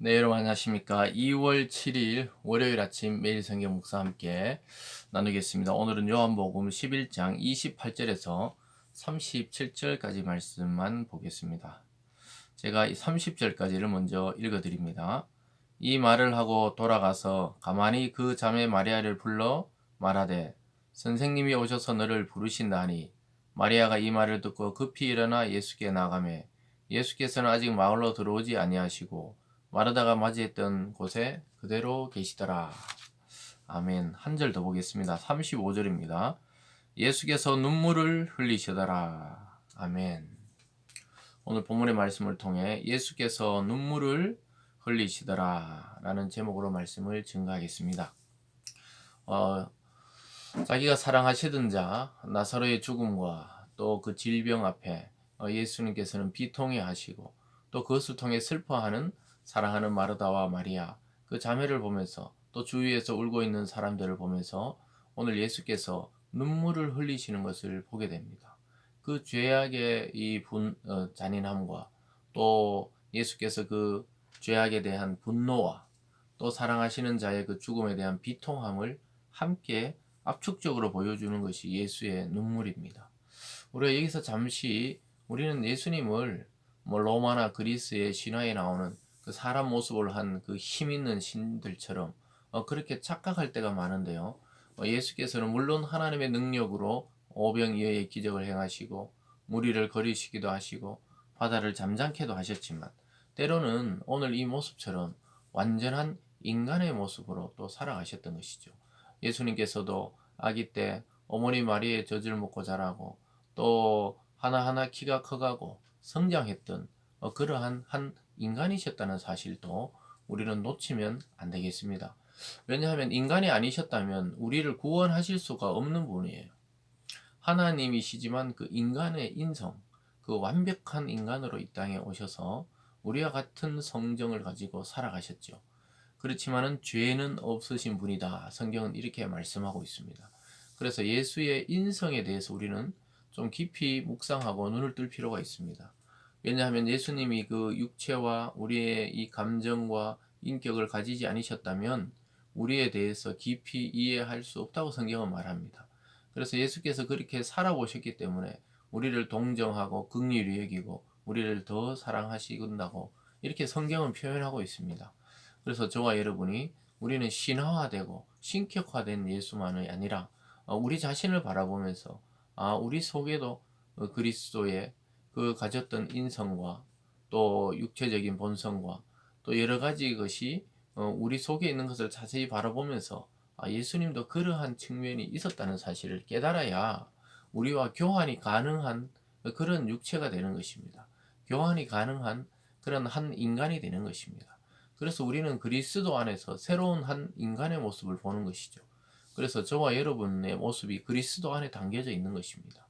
네, 여러분 안녕하십니까. 2월 7일 월요일 아침 매일 성경 묵상 함께 나누겠습니다. 오늘은 요한복음 11장 28절에서 37절까지 말씀만 보겠습니다. 제가 이 30절까지를 먼저 읽어드립니다. 이 말을 하고 돌아가서 가만히 그 자매 마리아를 불러 말하되 선생님이 오셔서 너를 부르신다 하니 마리아가 이 말을 듣고 급히 일어나 예수께 나가매 예수께서는 아직 마을로 들어오지 아니하시고 마르다가 맞이했던 곳에 그대로 계시더라. 아멘. 한 절 더 보겠습니다. 35절입니다. 예수께서 눈물을 흘리시더라. 아멘. 오늘 본문의 말씀을 통해 예수께서 눈물을 흘리시더라 라는 제목으로 말씀을 증거하겠습니다. 자기가 사랑하시던 자 나사로의 죽음과 또 그 질병 앞에 예수님께서는 비통해 하시고 또 그것을 통해 슬퍼하는 사랑하는 마르다와 마리아 그 자매를 보면서 또 주위에서 울고 있는 사람들을 보면서 오늘 예수께서 눈물을 흘리시는 것을 보게 됩니다. 그 죄악의 이 잔인함과 또 예수께서 그 죄악에 대한 분노와 또 사랑하시는 자의 그 죽음에 대한 비통함을 함께 압축적으로 보여주는 것이 예수의 눈물입니다. 우리가 여기서 잠시 우리는 예수님을 로마나 그리스의 신화에 나오는 그 사람 모습을 한 그 힘 있는 신들처럼 그렇게 착각할 때가 많은데요. 예수께서는 물론 하나님의 능력으로 오병이어의 기적을 행하시고 무리를 거리시기도 하시고 바다를 잠잠케도 하셨지만 때로는 오늘 이 모습처럼 완전한 인간의 모습으로 또 살아가셨던 것이죠. 예수님께서도 아기 때 어머니 마리의 젖을 먹고 자라고 또 하나하나 키가 커가고 성장했던 그러한 한 인간이셨다는 사실도 우리는 놓치면 안 되겠습니다. 왜냐하면 인간이 아니셨다면 우리를 구원하실 수가 없는 분이에요. 하나님이시지만 그 인간의 인성, 그 완벽한 인간으로 이 땅에 오셔서 우리와 같은 성정을 가지고 살아가셨죠. 그렇지만은 죄는 없으신 분이다. 성경은 이렇게 말씀하고 있습니다. 그래서 예수의 인성에 대해서 우리는 좀 깊이 묵상하고 눈을 뜰 필요가 있습니다. 왜냐하면 예수님이 그 육체와 우리의 이 감정과 인격을 가지지 않으셨다면 우리에 대해서 깊이 이해할 수 없다고 성경은 말합니다. 그래서 예수께서 그렇게 살아보셨기 때문에 우리를 동정하고 긍휼히 여기고 우리를 더 사랑하시는다고 이렇게 성경은 표현하고 있습니다. 그래서 저와 여러분이 우리는 신화화되고 신격화된 예수만이 아니라 우리 자신을 바라보면서 우리 속에도 그리스도의 그 가졌던 인성과 또 육체적인 본성과 또 여러 가지 것이 우리 속에 있는 것을 자세히 바라보면서 예수님도 그러한 측면이 있었다는 사실을 깨달아야 우리와 교환이 가능한 그런 육체가 되는 것입니다. 교환이 가능한 그런 한 인간이 되는 것입니다. 그래서 우리는 그리스도 안에서 새로운 한 인간의 모습을 보는 것이죠. 그래서 저와 여러분의 모습이 그리스도 안에 담겨져 있는 것입니다.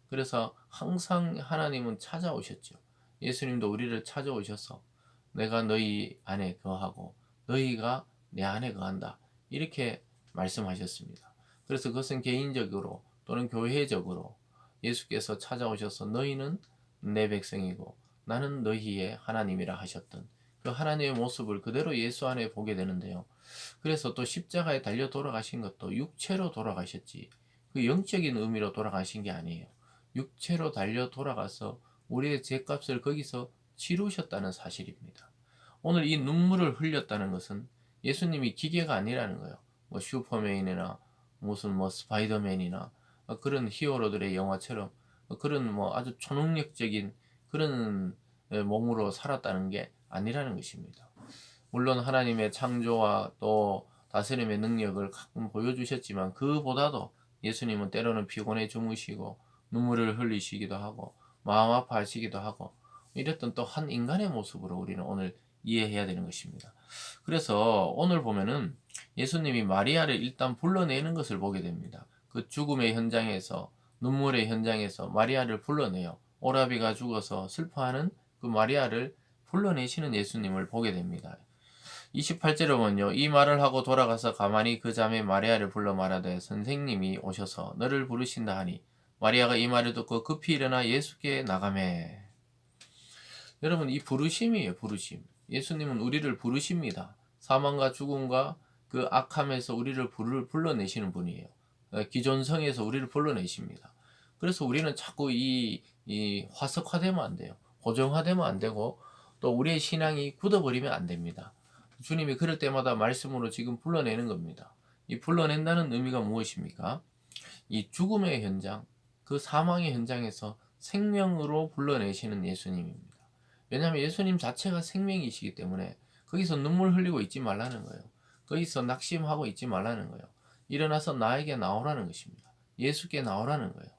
그래서 항상 하나님은 찾아오셨죠. 예수님도 우리를 찾아오셔서 내가 너희 안에 거하고 너희가 내 안에 거한다. 이렇게 말씀하셨습니다. 그래서 그것은 개인적으로 또는 교회적으로 예수께서 찾아오셔서 너희는 내 백성이고 나는 너희의 하나님이라 하셨던 그 하나님의 모습을 그대로 예수 안에 보게 되는데요. 그래서 또 십자가에 달려 돌아가신 것도 육체로 돌아가셨지 그 영적인 의미로 돌아가신 게 아니에요. 육체로 달려 돌아가서 우리의 죄값을 거기서 치르셨다는 사실입니다. 오늘 이 눈물을 흘렸다는 것은 예수님이 기계가 아니라는 거예요. 뭐 슈퍼맨이나 무슨 뭐 스파이더맨이나 그런 히어로들의 영화처럼 그런 뭐 아주 초능력적인 그런 몸으로 살았다는 게 아니라는 것입니다. 물론 하나님의 창조와 또 다스림의 능력을 가끔 보여주셨지만 그보다도 예수님은 때로는 피곤해 주무시고 눈물을 흘리시기도 하고 마음 아파하시기도 하고 이랬던 또 한 인간의 모습으로 우리는 오늘 이해해야 되는 것입니다. 그래서 오늘 보면은 예수님이 마리아를 일단 불러내는 것을 보게 됩니다. 그 죽음의 현장에서 눈물의 현장에서 마리아를 불러내요. 오라비가 죽어서 슬퍼하는 그 마리아를 불러내시는 예수님을 보게 됩니다. 28절에 보면요. 이 말을 하고 돌아가서 가만히 그 자매 마리아를 불러 말하되 선생님이 오셔서 너를 부르신다 하니 마리아가 이 말을 듣고 급히 일어나 예수께 나가매. 여러분 이 부르심이에요. 부르심. 예수님은 우리를 부르십니다. 사망과 죽음과 그 악함에서 우리를 불러내시는 분이에요. 기존성에서 우리를 불러내십니다. 그래서 우리는 자꾸 이 화석화되면 안 돼요. 고정화되면 안 되고 또 우리의 신앙이 굳어버리면 안 됩니다. 주님이 그럴 때마다 말씀으로 지금 불러내는 겁니다. 이 불러낸다는 의미가 무엇입니까? 이 죽음의 현장, 그 사망의 현장에서 생명으로 불러내시는 예수님입니다. 왜냐하면 예수님 자체가 생명이시기 때문에 거기서 눈물 흘리고 있지 말라는 거예요. 거기서 낙심하고 있지 말라는 거예요. 일어나서 나에게 나오라는 것입니다. 예수께 나오라는 거예요.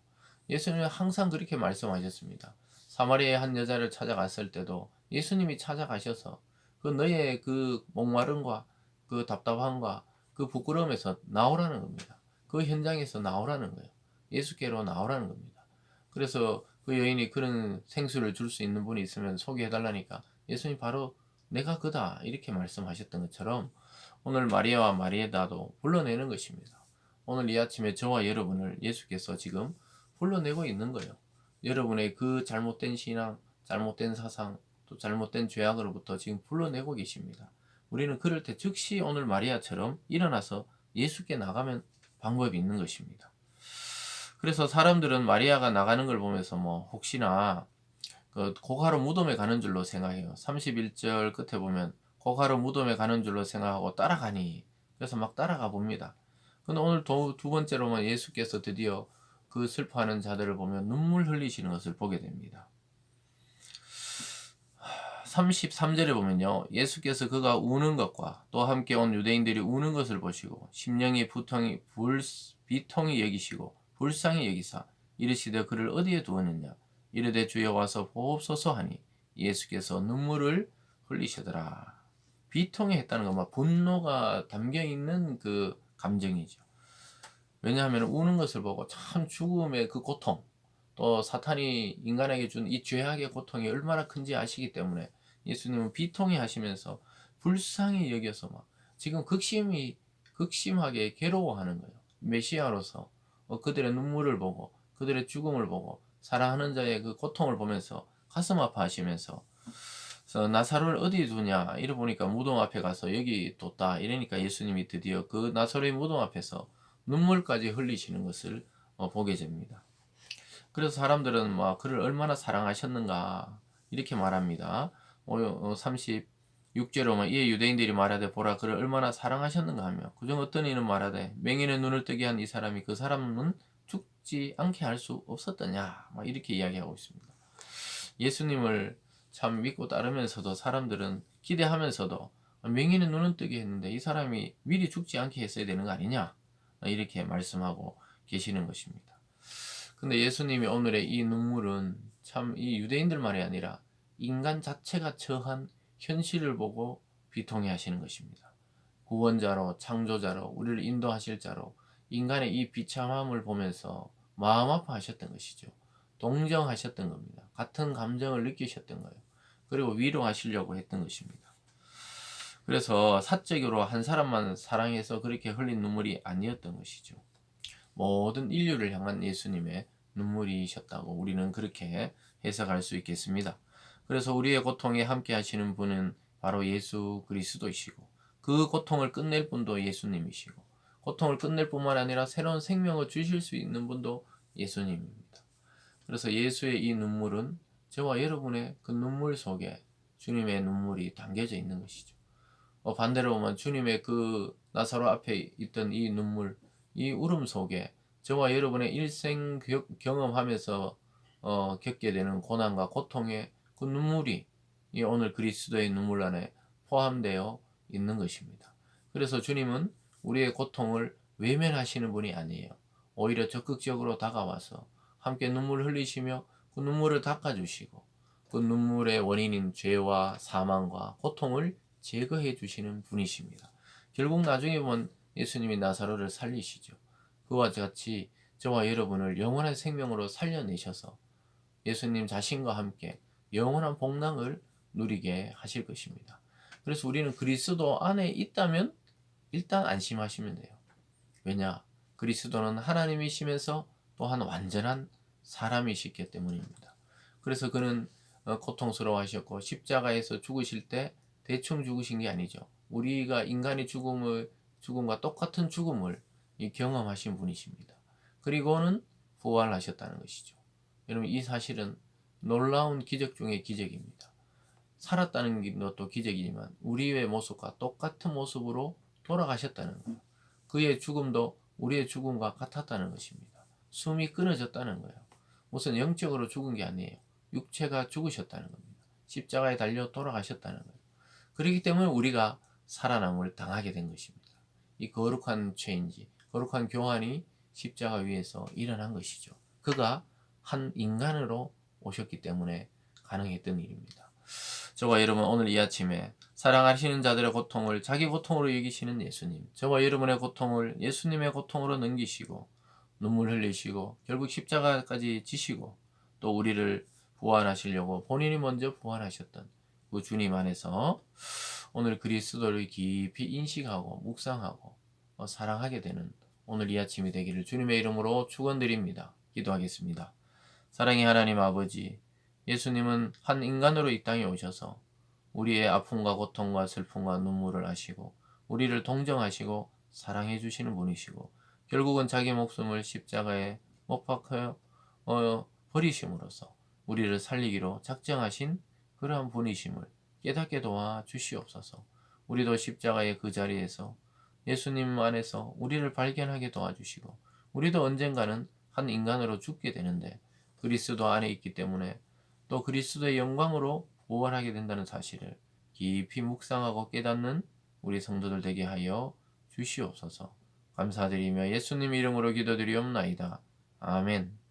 예수님은 항상 그렇게 말씀하셨습니다. 사마리아의 한 여자를 찾아갔을 때도 예수님이 찾아가셔서 그 너의 그 목마름과 그 답답함과 그 부끄러움에서 나오라는 겁니다. 그 현장에서 나오라는 거예요. 예수께로 나오라는 겁니다. 그래서 그 여인이 그런 생수를 줄 수 있는 분이 있으면 소개해달라니까 예수님 바로 내가 그다 이렇게 말씀하셨던 것처럼 오늘 마리아와 마리에다도 불러내는 것입니다. 오늘 이 아침에 저와 여러분을 예수께서 지금 불러내고 있는 거예요. 여러분의 그 잘못된 신앙, 잘못된 사상, 또 잘못된 죄악으로부터 지금 불러내고 계십니다. 우리는 그럴 때 즉시 오늘 마리아처럼 일어나서 예수께 나가면 방법이 있는 것입니다. 그래서 사람들은 마리아가 나가는 걸 보면서 뭐 혹시나 그 고가로 무덤에 가는 줄로 생각해요. 31절 끝에 보면 고가로 무덤에 가는 줄로 생각하고 따라가니 그래서 막 따라가 봅니다. 근데 오늘 두 번째로는 예수께서 드디어 그 슬퍼하는 자들을 보면 눈물 흘리시는 것을 보게 됩니다. 33절에 보면요. 예수께서 그가 우는 것과 또 함께 온 유대인들이 우는 것을 보시고 심령이 비통히 여기시고 불쌍히 여기사 이르시되 그를 어디에 두었느냐 이르되 주여 와서 보옵소서 하니 예수께서 눈물을 흘리시더라. 비통해 했다는 건 막 분노가 담겨있는 그 감정이죠. 왜냐하면 우는 것을 보고 참 죽음의 그 고통 또 사탄이 인간에게 준 이 죄악의 고통이 얼마나 큰지 아시기 때문에 예수님은 비통해 하시면서 불쌍히 여겨서 막 지금 극심하게 괴로워하는 거예요. 메시아로서 그들의 눈물을 보고 그들의 죽음을 보고 사랑하는 자의 그 고통을 보면서 가슴 아파하시면서 나사로를 어디 두냐 이래 보니까 무덤 앞에 가서 여기 뒀다 이러니까 예수님이 드디어 그 나사로의 무덤 앞에서 눈물까지 흘리시는 것을 보게 됩니다. 그래서 사람들은 막 그를 얼마나 사랑하셨는가 이렇게 말합니다. 36절에 보면 이에 유대인들이 말하되 보라 그를 얼마나 사랑하셨는가 하며 그중 어떤 이는 말하되 맹인의 눈을 뜨게 한 이 사람이 그 사람은 죽지 않게 할 수 없었더냐 막 이렇게 이야기하고 있습니다. 예수님을 참 믿고 따르면서도 사람들은 기대하면서도 맹인의 눈은 뜨게 했는데 이 사람이 미리 죽지 않게 했어야 되는 거 아니냐 이렇게 말씀하고 계시는 것입니다. 근데 예수님이 오늘의 이 눈물은 참 이 유대인들만이 아니라 인간 자체가 처한 현실을 보고 비통해 하시는 것입니다. 구원자로 창조자로 우리를 인도하실 자로 인간의 이 비참함을 보면서 마음 아파하셨던 것이죠. 동정하셨던 겁니다. 같은 감정을 느끼셨던 거예요. 그리고 위로하시려고 했던 것입니다. 그래서 사적으로 한 사람만 사랑해서 그렇게 흘린 눈물이 아니었던 것이죠. 모든 인류를 향한 예수님의 눈물이셨다고 우리는 그렇게 해석할 수 있겠습니다. 그래서 우리의 고통에 함께 하시는 분은 바로 예수 그리스도이시고 그 고통을 끝낼 분도 예수님이시고 고통을 끝낼 뿐만 아니라 새로운 생명을 주실 수 있는 분도 예수님입니다. 그래서 예수의 이 눈물은 저와 여러분의 그 눈물 속에 주님의 눈물이 담겨져 있는 것이죠. 반대로 보면 주님의 그 나사로 앞에 있던 이 눈물, 이 울음 속에 저와 여러분의 일생 경험하면서 겪게 되는 고난과 고통의 그 눈물이 이 오늘 그리스도의 눈물 안에 포함되어 있는 것입니다. 그래서 주님은 우리의 고통을 외면하시는 분이 아니에요. 오히려 적극적으로 다가와서 함께 눈물을 흘리시며 그 눈물을 닦아주시고 그 눈물의 원인인 죄와 사망과 고통을 제거해 주시는 분이십니다. 결국 나중에 보면 예수님이 나사로를 살리시죠. 그와 같이 저와 여러분을 영원한 생명으로 살려내셔서 예수님 자신과 함께 영원한 복락을 누리게 하실 것입니다. 그래서 우리는 그리스도 안에 있다면 일단 안심하시면 돼요. 왜냐? 그리스도는 하나님이시면서 또한 완전한 사람이시기 때문입니다. 그래서 그는 고통스러워하셨고 십자가에서 죽으실 때 대충 죽으신 게 아니죠. 우리가 인간의 죽음과 똑같은 죽음을 경험하신 분이십니다. 그리고는 부활하셨다는 것이죠. 여러분, 이 사실은 놀라운 기적 중의 기적입니다. 살았다는 것도 기적이지만 우리의 모습과 똑같은 모습으로 돌아가셨다는 거예요. 그의 죽음도 우리의 죽음과 같았다는 것입니다. 숨이 끊어졌다는 거예요. 무슨 영적으로 죽은 게 아니에요. 육체가 죽으셨다는 겁니다. 십자가에 달려 돌아가셨다는 거예요. 그렇기 때문에 우리가 살아남을 당하게 된 것입니다. 이 거룩한 체인지, 거룩한 교환이 십자가 위에서 일어난 것이죠. 그가 한 인간으로 오셨기 때문에 가능했던 일입니다. 저와 여러분, 오늘 이 아침에 사랑하시는 자들의 고통을 자기 고통으로 여기시는 예수님, 저와 여러분의 고통을 예수님의 고통으로 넘기시고 눈물 흘리시고 결국 십자가까지 지시고 또 우리를 구원하시려고 본인이 먼저 부활하셨던 그 주님 안에서 오늘 그리스도를 깊이 인식하고 묵상하고 사랑하게 되는 오늘 이 아침이 되기를 주님의 이름으로 축원드립니다. 기도하겠습니다. 사랑의 하나님 아버지, 예수님은 한 인간으로 이 땅에 오셔서 우리의 아픔과 고통과 슬픔과 눈물을 아시고 우리를 동정하시고 사랑해 주시는 분이시고 결국은 자기 목숨을 십자가에 못 박혀 버리심으로써 우리를 살리기로 작정하신 그러한 분이심을 깨닫게 도와 주시옵소서. 우리도 십자가의 그 자리에서 예수님 안에서 우리를 발견하게 도와주시고 우리도 언젠가는 한 인간으로 죽게 되는데 그리스도 안에 있기 때문에 또 그리스도의 영광으로 부활하게 된다는 사실을 깊이 묵상하고 깨닫는 우리 성도들 되게 하여 주시옵소서. 감사드리며 예수님 이름으로 기도드리옵나이다. 아멘.